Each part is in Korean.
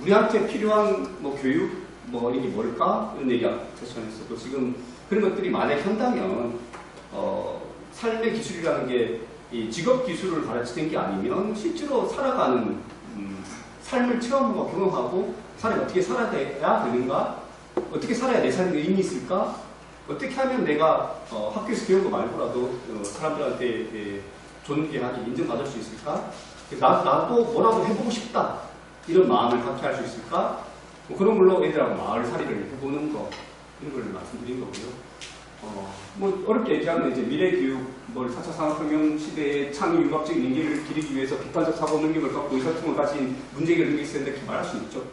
우리한테 필요한 뭐 교육, 뭐 이게 뭘까? 이런 얘기가 제시했었고 지금 그런 것들이 만약에 한다면 삶의 기술이라는 게 이 직업 기술을 가르치는 게 아니면 실제로 살아가는 삶을 체험하고 경험하고 사람이 어떻게 살아야 되는가? 어떻게 살아야 내 삶에 의미 있을까? 어떻게 하면 내가 학교에서 배운 거 말고라도 사람들한테 존귀하게 인정받을 수 있을까? 나도 뭐라도 해보고 싶다. 이런 마음을 갖게 할 수 있을까? 뭐 그런 걸로 애들하고 마을살이를 해보는 거 이런 걸 말씀드린 거고요. 뭐 어렵게 얘기하면 이제 미래교육, 4차 산업혁명 시대의 창의 융합적인 인계를 기르기 위해서 비판적 사고 능력을 갖고 의사통을 가진 문제를 능력이 있었는데 그렇게 말할 수 있죠.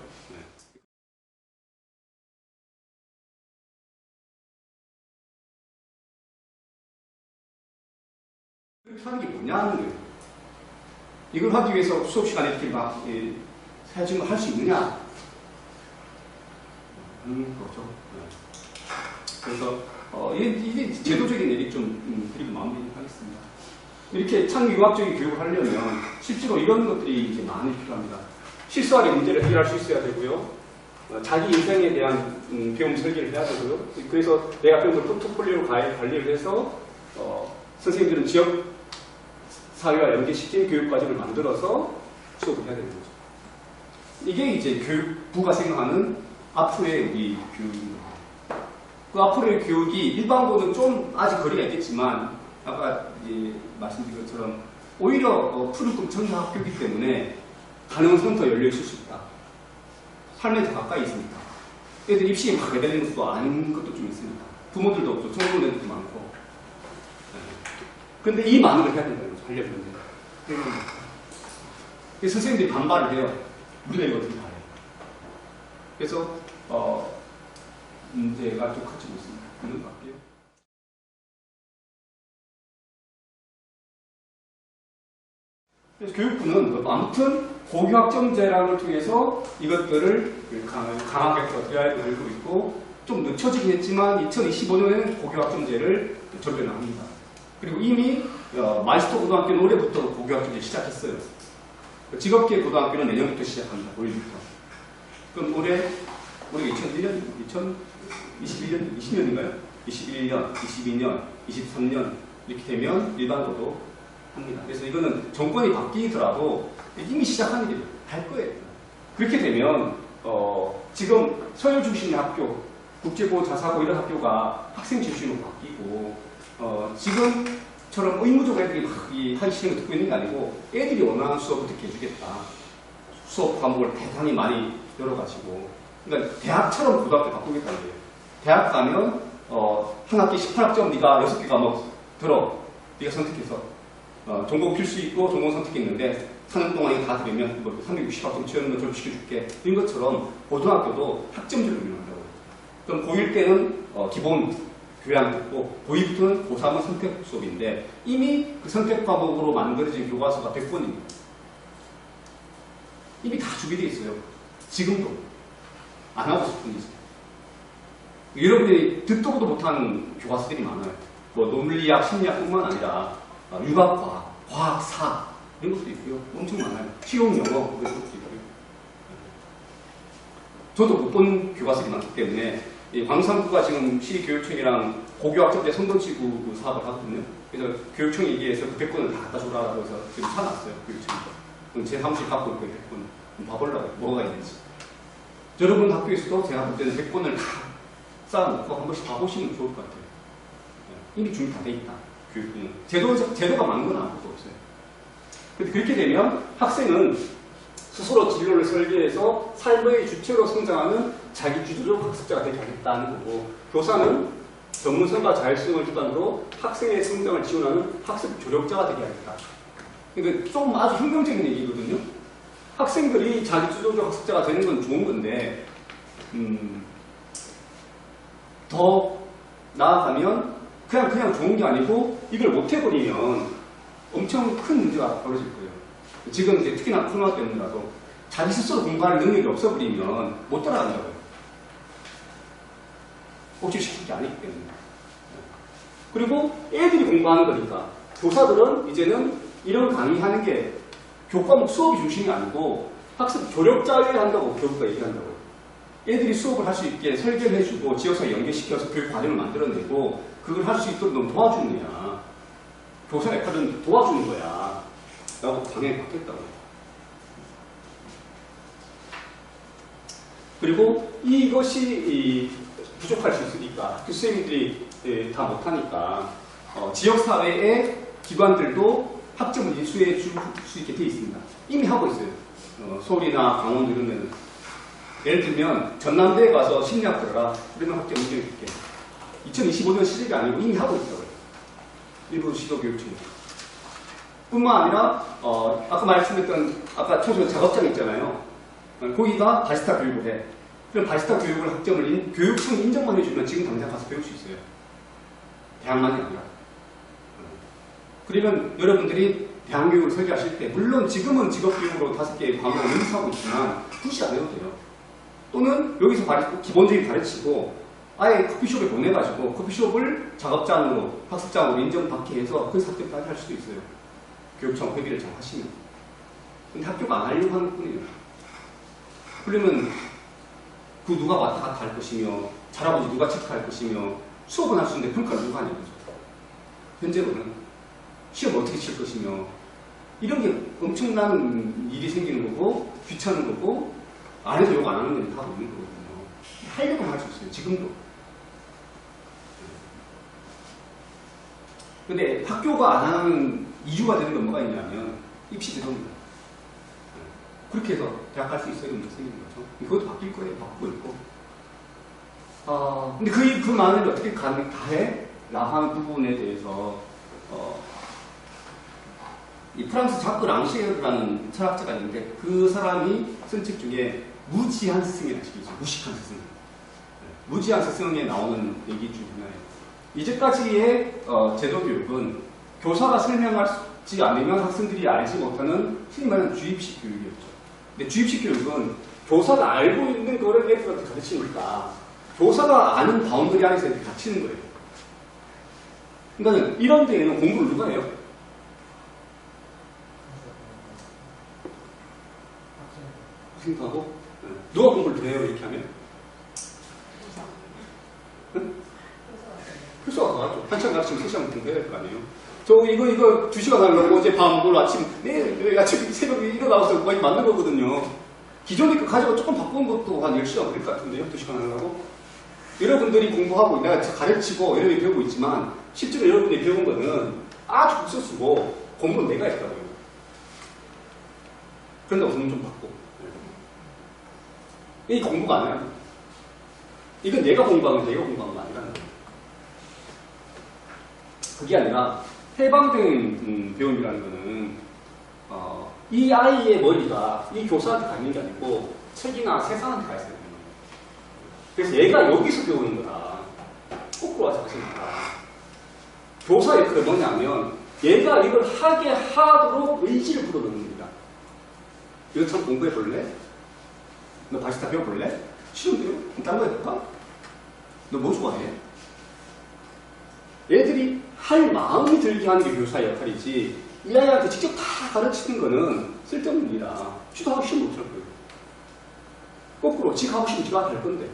그렇게 하는 게 뭐냐는 거예요. 이걸 하기 위해서 수업 시간에 이렇게 막 해주는 걸 할 수 있느냐? 거죠. 그래서 이게 제도적인 얘기 좀 드리고 마무리하겠습니다. 이렇게 창의융합적인 교육을 하려면 실제로 이런 것들이 이제 많이 필요합니다. 실수하는 문제를 해결할 수 있어야 되고요. 자기 인생에 대한 배움 설계를 해야 되고요. 그래서 내가 배운 걸 포트폴리오로 관리를 해서 선생님들은 지역 사회와 연계시킨 교육과정을 만들어서 수업을 해야 되는 거죠. 이게 이제 교육부가 생각하는 앞으로의 우리 교육입니다. 그 앞으로의 교육이 일반고는 좀 아직 거리가 있겠지만 아까 말씀드린 것처럼 오히려 푸르금 청소학교이기 때문에 가능성은 더 열려 있을 수 있다. 삶에 더 가까이 있으니까. 애들 입시에 막 매달리는 것도 아닌 것도 좀 있습니다. 부모들도 없고 청소년들도 많고. 그런데 이 많은 걸 해야 된다는 거죠. 하려면. 선생님들이 반발을 해요. 우리가 이거 어떻게 다 해요. 그래서 문제가 좀 커지고 있습니다. 그런 것 같고요. 그래서 교육부는 아무튼 고교학점제라는 걸 통해서 이것들을 강하게 드라이브 들고 있고 좀 늦춰지긴 했지만 2025년에는 고교학점제를 전면합니다. 그리고 이미 마이스터 고등학교는 올해부터 고교학점제 시작했어요. 직업계 고등학교는 내년부터 시작합니다. 5일부터. 그럼 올해가 2021년, 20년인가요? 21년, 22년, 23년 이렇게 되면 일반고도 합니다. 그래서 이거는 정권이 바뀌더라도 이미 시작한 일을 할 거예요. 그렇게 되면 지금 서열 중심의 학교, 국제고, 자사고 이런 학교가 학생 중심으로 바뀌고 지금처럼 의무적 애들이 막 하기 싫은 거 듣고 있는 게 아니고 애들이 원하는 수업을 듣게 해주겠다. 수업 과목을 대단히 많이 열어가지고 그러니까 대학처럼 고등학교 바꾸겠다는 거예요. 대학 가면 한 학기 18학점 네가 6개 과목 들어. 네가 선택해서 전공 필수 있고 전공 선택이 있는데 4년 동안 이거 다 들으면 360학점 채우는 거 졸업시켜줄게. 이런 것처럼 고등학교도 학점제로 운영한다고. 그럼 고1 때는 기본 교양 듣고 고2부터는 고3은 선택 수업인데 이미 그 선택 과목으로 만들어진 교과서가 100권입니다. 이미 다 준비되어 있어요. 지금도 안 하고 싶은 게 있어요. 여러분들이 듣도 보도 못하는 교과서들이 많아요. 뭐 논리학, 심리학뿐만 아니라 유학과, 과학사 이런 것도 있고요. 엄청 많아요. 실용 영어 그런 것도 있고요. 저도 못 본 교과서들이 많기 때문에 광산구가 지금 시교육청이랑 고교학점제 선도지구 사업을 하거든요. 그래서 교육청에 얘기해서 그 100권을 다 갖다 줘라고 해서 지금 사놨어요. 교육청에서. 제 사무실 갖고 있고 100권 봐보려고 뭐가 있는지. 여러분 학교에서도 제가 볼 때는 100권을 다 쌓아놓고 한 번씩 봐보시면 좋을 것 같아요. 이미 준비 다 돼 있다. 교육부는. 제도가 많은 건 아무것도 없어요. 근데 그렇게 되면 학생은 스스로 진로를 설계해서 삶의 주체로 성장하는 자기주도적 학습자가 되게 하겠다는 거고, 교사는 전문성과 자율성을 기반으로 학생의 성장을 지원하는 학습 조력자가 되게 하겠다. 그러니까 좀 아주 혁명적인 얘기거든요. 학생들이 자기주도적 학습자가 되는 건 좋은 건데 더 나아가면 그냥 좋은 게 아니고 이걸 못 해버리면 엄청 큰 문제가 벌어질 거예요. 지금 이제 특히나 코로나 때문이라도 자기 스스로 공부할 능력이 없어버리면 못 따라간다고요. 억지시킬 게 아니기 때문에. 그리고 애들이 공부하는 거니까 교사들은 이제는 이런 강의하는 게 교과목 수업이 중심이 아니고 학습 조력자회를 한다고 교부가 얘기한다고요. 애들이 수업을 할 수 있게 설계를 해주고 지역사회 연계시켜서 교육 과정을 만들어내고 그걸 할 수 있도록 넌 도와주는 거야. 교사 역할은 도와주는 거야. 라고 방향이 바뀌었다고요. 그리고 이것이 부족할 수 있으니까 교수님들이 다 못하니까 지역사회의 기관들도 학점을 인수해 줄 수 있게 되어 있습니다. 이미 하고 있어요. 서울이나 강원 이런 데는. 예를 들면 전남대에 가서 심리학 들어라. 그러면 학점 인정해줄게. 2025년 시작이 아니고 이미 하고 있다고요. 일부 시도교육청. 뿐만 아니라 아까 말씀드렸던 아까 초소 작업장 있잖아요. 거기가 바리스타 교육을 해. 그럼 바리스타 교육을 학점을 교육청 인정만 해주면 지금 당장 가서 배울 수 있어요. 대학만이 아니라. 그러면 여러분들이 대학교육을 설계하실 때 물론 지금은 직업교육으로 5개의 과목을 연습하고 있지만 굳이 안 해도 돼요. 또는 여기서 기본적인 가르치고 아예 커피숍에 보내가지고 커피숍을 작업장으로 학습장으로 인정받게 해서 그 학점까지 할 수도 있어요. 교육청 회비를 잘 하시면. 근데 학교가 안 하려고 하는 뿐이에요. 그러면 그 누가 왔다 갔다 할 것이며 잘아버지 누가 체크할 것이며 수업은 할 수 있는데 평가를 누가 하냐고. 현재로는 시험 어떻게 칠 것이며 이런 게 엄청난 일이 생기는 거고 귀찮은 거고 안 해서 욕 안 하는 건 다 없는 거거든요. 하려고 할 수 있어요. 지금도. 근데 학교가 안 하는 이유가 되는 건 뭐가 있냐면 입시 제도입니다. 그렇게 해서 대학 갈 수 있어야 문제 생기는 거죠. 그것도 바뀔 거예요. 바꾸고 있고. 근데 그 많은 어떻게 가해? 라고 하는 부분에 대해서 이 프랑스 자크 랑시에르라는 철학자가 있는데 그 사람이 쓴 책 중에 무지한 스승이라는 책이 있어요. 무식한 스승. 무지한 스승에 나오는 얘기 중 하나예요. 이제까지의 제도교육은 교사가 설명하지 않으면 학생들이 알지 못하는 흔히 말하는 주입식 교육이었죠. 근데 주입식 교육은 교사가 알고 있는 거를 애들한테 가르치니까 교사가 아는 바운더리 안에서 애들이 갇히는 거예요. 그러니까 이런 데에는 공부를 누가 해요? 학생도 하고? 누가 공부를 더 해요? 이렇게 하면? 교수가 더 하죠. 한참 가르치면 3시간 공부해야 될 거 아니에요? 이거 2시간 하려고 어제 밤, 오늘 아침, 내일 아침 새벽에 일어나서 거의 맞는 거거든요. 기존에 그 가지고 조금 바꾼 것도 한 10시간 걸릴 것 같은데요? 2시간 하려고? 여러분들이 공부하고 내가 가르치고 여러분이 배우고 있지만 실제로 여러분이 배운 거는 아주 국수수고 공부는 내가 했다고요. 그런데 우선 좀 바꿔. 이 공부가 아니야. 이건 내가 공부한 건 아니라는 거예요. 그게 아니라 해방된 배움이라는 거는 이 아이의 머리가 이 교사한테 가 있는 게 아니고 책이나 세상한테 가 있어야 되는 거예요. 그래서 얘가 여기서 배우는 거다. 거꾸로 와서 하시니까. 교사 역할이 뭐냐면 얘가 이걸 하게 하도록 의지를 불어넣는 겁니다. 이거 참 공부해 볼래? 너 바리스타 배워볼래? 싫은데요? 그럼 다른 거 해볼까? 너 뭐 좋아해? 애들이 할 마음이 들게 하는 게 교사의 역할이지 이 아이한테 직접 다 가르치는 거는 쓸데없는 일이라 지도 하기 싫으면 못할 거예요. 거꾸로 지가 하고 싶으면 지가 할 건데.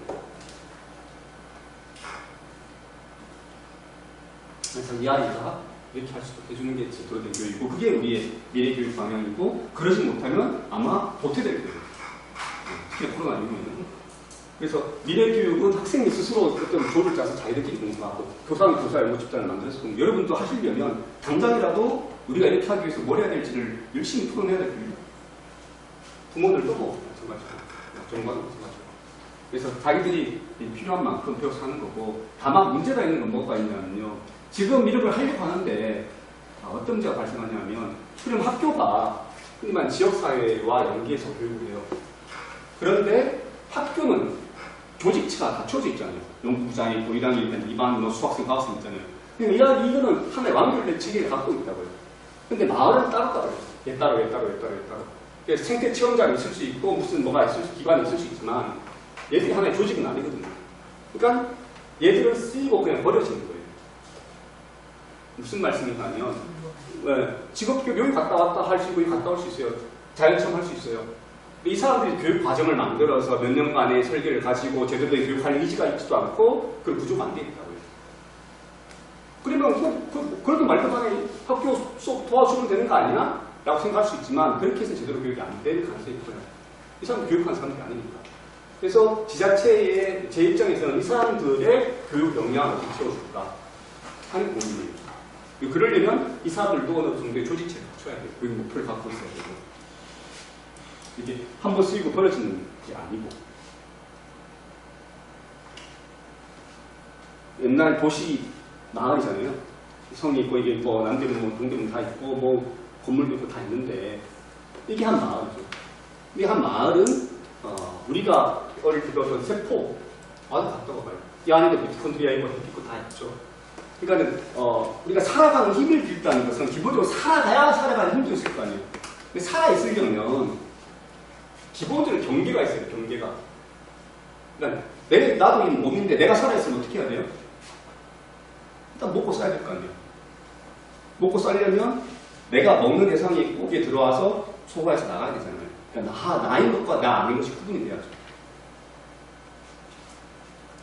그래서 이 아이가 이렇게 할 수 있도록 해주는 게 제대로 된 교육이고 그게 우리의 미래 교육 방향이고 그러지 못하면 아마 도태될 거예요. 특히 코로나 이후에는. 그래서 미래 교육은 학생이 스스로 어떤 조를 짜서 자기들끼리 공부하고 교사는 교사의 연구 집단을 만들어서 공부. 여러분도 하시려면 당장이라도 우리가 이렇게 하기 위해서 뭘 해야 될지를 열심히 풀어내야 될 거예요. 부모들도 마찬가지고 정부도 마찬가지고. 그래서 자기들이 필요한 만큼 배워서 하는 거고 다만 문제가 있는 건 뭐가 있냐면요. 지금 이런 걸 하려고 하는데 어떤 문제가 발생하냐면 그럼 학교가 흔히 말하는 지역사회와 연계해서 교육을 해요. 그런데 학교는 조직체가 갖춰져 있잖아요. 연구부장이 있고 1학년 2반 수학생, 과학생 있잖아요. 그러니까 이거는 하나의 완결된 체계를 갖고 있다고요. 근데 마을은 따로따로요. 얘 따로. 그래서 생태 체험장이 있을 수 있고 무슨 뭐가 있을 수, 기관이 있을 수 있지만 얘들이 하나의 조직은 아니거든요. 그러니까 얘들은 쓰이고 그냥 버려지는 거예요. 무슨 말씀이냐면 직업교육 여기 갔다 왔다 할 수 있고 여기 갔다 올 수 있어요. 자연체험 할 수 있어요. 이 사람들이 교육 과정을 만들어서 몇 년간의 설계를 가지고 제대로 된 교육할 의지가 있지도 않고 그걸 구조가 안 돼 있다고요. 그러면 그래도 말도 안 해. 학교 수업 도와주면 되는 거 아니야? 라고 생각할 수 있지만 그렇게 해서 제대로 교육이 안 되는 가능성이 커요. 이 사람은 교육하는 사람들이 아니니까. 그래서 지자체의 제 입장에서는 이 사람들의 교육 역량을 어떻게 채워줄까 하는 고민이에요. 그러려면 이 사람들도 어느 정도의 조직체를 갖춰야 돼요. 교육 목표를 갖고 있어야 되고. 이게 한 번 쓰이고 벌어지는 게 아니고. 옛날 도시 마을이잖아요. 성이 있고 이게 뭐 남대문, 뭐 동대문 다 있고 뭐 건물도 있고 다 있는데 이게 한 마을이죠. 이게 한 마을은 우리가 어릴 때 배웠던 세포 아주 같다고 봐요. 이 안에도 미토콘드리아 있고 있고 다 있죠. 그러니까 우리가 살아가는 힘을 빌다는 것은 기본적으로 살아가는 힘도 있을 거 아니에요. 근데 살아있으려면 기본적으로 경계가 있어요. 경계가. 그러니까 나도 이 몸인데 내가 살아있으면 어떻게 해야 돼요? 일단 먹고 살아야 될 거 아니에요. 먹고 살려면 내가 먹는 대상이 거기에 들어와서 소화해서 나가야 되잖아요. 그러니까 나인 것과 나 아닌 것이 구분이 돼야죠.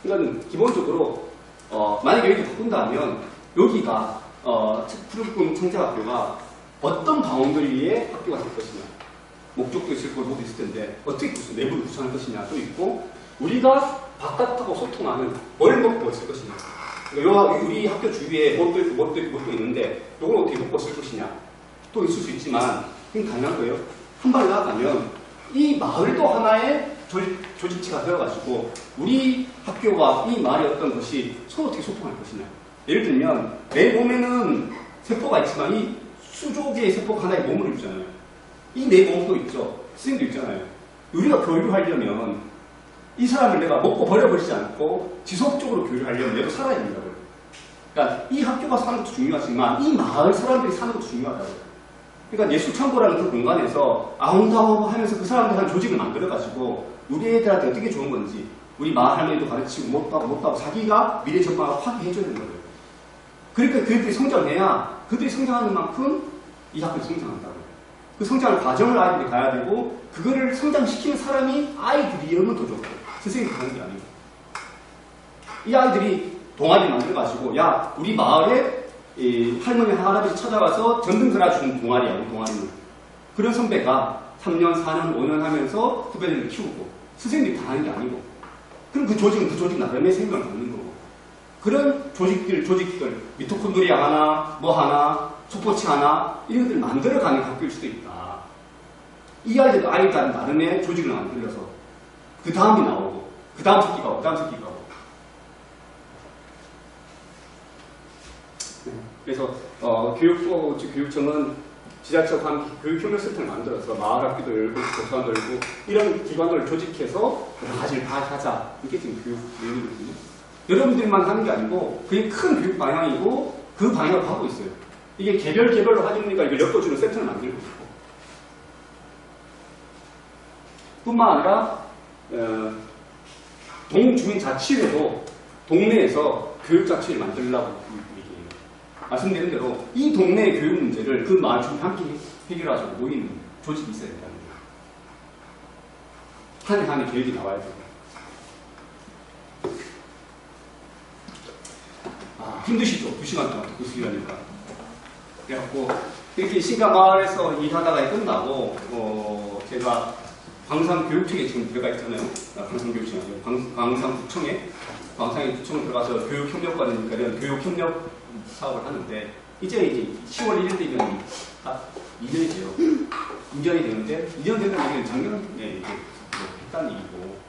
그러니까 기본적으로 만약에 이렇게 바꾼다면 여기가 푸르꿈 청자학교가 어떤 바운더리의 학교가 될 것이냐, 목적도 있을 거고 모두 있을 텐데 어떻게 내부를 구성할 것이냐도 있고, 우리가 바깥하고 소통하는 뭘 먹고 쓸 것이냐, 그러니까 우리 학교 주위에 뭣도 있고 뭣도 있는데 이걸 어떻게 먹고 쓸 것이냐 또 있을 수 있지만 그건 당연한 거예요. 한 발 나아가면 이 마을도 하나의 조직체가 되어가지고 우리 학교와 이 마을의 어떤 것이 서로 어떻게 소통할 것이냐. 예를 들면 내 몸에는 세포가 있지만 이 수조 개의 세포가 하나의 몸을 이루잖아요. 이 내 몸도 있죠. 선생님도 있잖아요. 우리가 교육하려면 이 사람을 내가 먹고 버려버리지 않고 지속적으로 교육하려면 얘도 살아야 된다고요. 그러니까 이 학교가 사는 것도 중요하지만 이 마을 사람들이 사는 것도 중요하다고요. 그러니까 예술창고라는 그 공간에서 아웅다웅 하면서 그 사람들 한 조직을 만들어가지고 우리 애들한테 어떻게 좋은 건지 우리 마을 할머니도 가르치고 못하고 자기가 미래 전망을 확 해줘야 되는 거예요. 그러니까 그들이 성장해야 그들이 성장하는 만큼 이 학교가 성장한다고요. 그 성장 과정을 아이들이 가야 되고 그거를 성장시키는 사람이 아이들이면 더 좋고 선생님이 가는 게 아니고, 이 아이들이 동아리 만들어가지고 야 우리 마을에 할머니 할아버지 찾아가서 전등 그려주는 동아리야. 우리 동아리는 그런 선배가 3년 4년 5년 하면서 후배들을 키우고 선생님이 다 하는 게 아니고, 그럼 그 조직은 그 조직 나름의 생명을 갖는 거고, 그런 조직들 미토콘드리아 하나 뭐 하나 소포치 하나 이런 것들을 만들어가는 학교일 수도 있다. 이 아이들도 아이들 나름의 조직을 만들어서 그 다음이 나오고 그 다음 새끼가 오고 그 다음 새끼가 오고. 그래서 교육청은 지자체와 함께 교육협력센터를 만들어서 마을 학교도 열고 교사관도 열고 이런 기관을 조직해서 가지를 하자. 이게 지금 교육 내용이거든요. 여러분들만 하는 게 아니고 그게 큰 교육 방향이고 그 방향을 가고 있어요. 이게 개별로 하니까 이걸 엮어주는 센터를 만들고 있고, 뿐만 아니라 동주민자치회도 동네에서 교육자치를 만들려고 얘기해요. 말씀드린 대로 이 동네의 교육 문제를 그 마을 주민 함께 해결하자고 모이는 조직이 있어야 된다는 거예요. 한 해 계획이 나와야 되고. 힘드시죠? 2시간 동안 듣고 있으려니까. 그래갖고 이렇게 신가마을에서 일하다가 끝나고 제가 광산교육청에 지금 들어가 있잖아요. 광산교육청이 아니고 광산구청에 들어가서 교육협력과니까 이런 교육협력 사업을 하는데 이제 10월 1일 되면 2년이죠. 2년이 되는데 2년 되는 얘기는 작년에 이제 했다는 얘기고,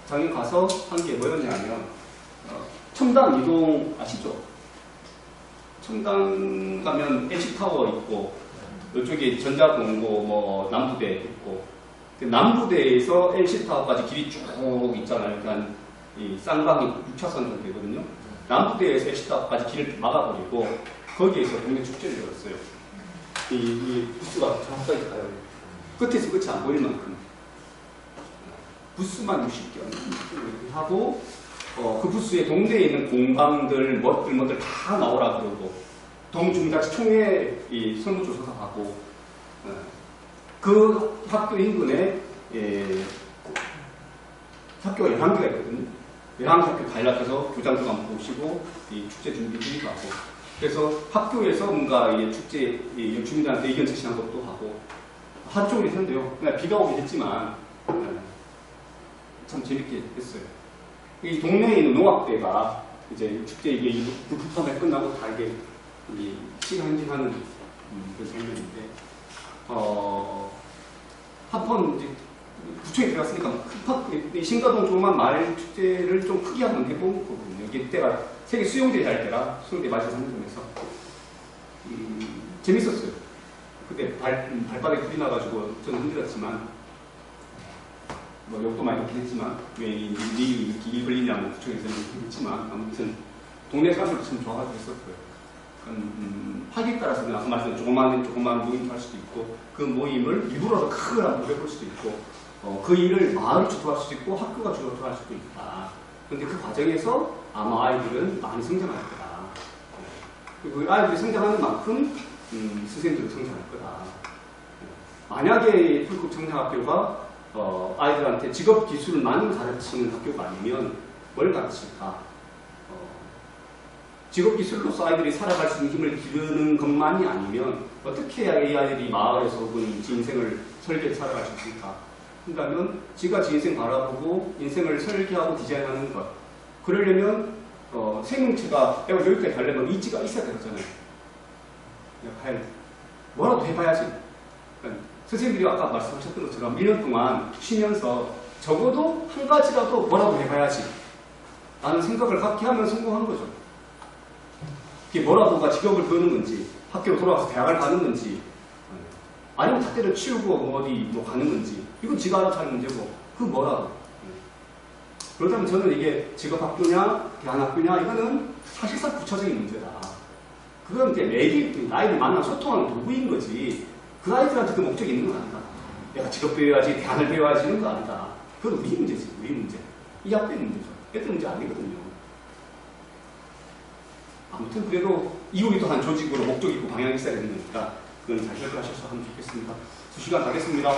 작년 가서 한 게 뭐였냐면 첨단 이동 아시죠? 첨단 가면 LC타워 있고 이쪽에 전자공고 뭐 남부대 있고, 그 남부대에서 LC타워까지 길이 쭉 있잖아요. 그러니까 이 쌍방이 6차선 정도 되거든요. 남부대에서 LC타워까지 길을 막아버리고 거기에서 동네 축제를 열었어요. 이 부스가 저까지 가요. 끝에서 끝이 안 보일 만큼 부스만 60개 하고 그 부스에 동네에 있는 공방들 뭐들 다 나오라 그러고 동중자치 총회 이 설문조사도 하고 그 학교 인근에 학교가 11개가 있거든요. 11학교 가려서 교장도 한번 보시고 이 축제 준비도 하고 그래서 학교에서 뭔가 축제 주민들한테 의견 제시한 것도 하고 한쪽으로 했는데요. 그냥 비가 오긴 했지만 참 재밌게 했어요. 이 동네에 있는 농악대가 이제 축제 이게 불판에 끝나고 다 이게 시행하는 그런 장면인데 한번 이제 구청에 들어갔으니까 신가동 조그만 마을 축제를 좀 크게 한번 해본 거거든요. 이게 때가 세계 수영대회 할 때라 수영대 마실 상점에서 재밌었어요. 그때 발바닥에 불이 나가지고 저는 힘들었지만 뭐 욕도 많이 먹긴 했지만 왜 이렇게 일 걸리냐고 구청에서는 했지만 아무튼 동네 사람들도 참 좋아가지고 했었고요. 하기에 따라서는 아까 말씀드린 조그만 모임도 할 수도 있고 그 모임을 일부러 크게 한번 해볼 수도 있고 그 일을 마을이 주도할 수도 있고 학교가 주도할 수도 있다. 그런데 그 과정에서 아마 아이들은 많이 성장할 거다. 그리고 아이들이 성장하는 만큼 선생님들도 성장할 거다. 만약에 풀급 청량학교가 아이들한테 직업 기술만 가르치는 학교가 아니면 뭘 가르칠까? 직업 기술로서 아이들이 살아갈 수 있는 힘을 기르는 것만이 아니면 어떻게 해야 이 아이들이 마을에서 혹은 지 인생을 설계해 살아갈 수 있을까? 그러면 지가 지 인생 바라보고 인생을 설계하고 디자인하는 것. 그러려면 생명체가 내가 여기까지 가려면 의지가 있어야 되잖아요. 뭐라도 해봐야지. 그러니까 선생님들이 아까 말씀하셨던 것처럼 1년 동안 쉬면서 적어도 한 가지라도 뭐라도 해봐야지 라는 생각을 갖게 하면 성공한 거죠. 이게 뭐라도가 직업을 배우는 건지 학교로 돌아가서 대학을 가는 건지 아니면 잣대를 치우고 어디 가는 건지 이건 지가 알아서 하는 문제고 그 뭐라도 그렇다면 저는 이게 직업학교냐 대안학교냐 이거는 사실상 부차적인 문제다. 그건 이제 매일 아이를 만나 소통하는 도구인 거지 그 아이들한테 그 목적이 있는 건 아니다. 내가 직업 배워야지 대안을 배워야지 이런 거 아니다. 그건 우리 문제지. 우리 문제. 이 학교의 문제죠. 애들 문제 아니거든요. 아무튼 그래도 이후에 또한 조직으로 목적이 있고 방향이 있어야 되는 거니까 그건 잘 결정하셔서 하면 좋겠습니다. 2시간 가겠습니다.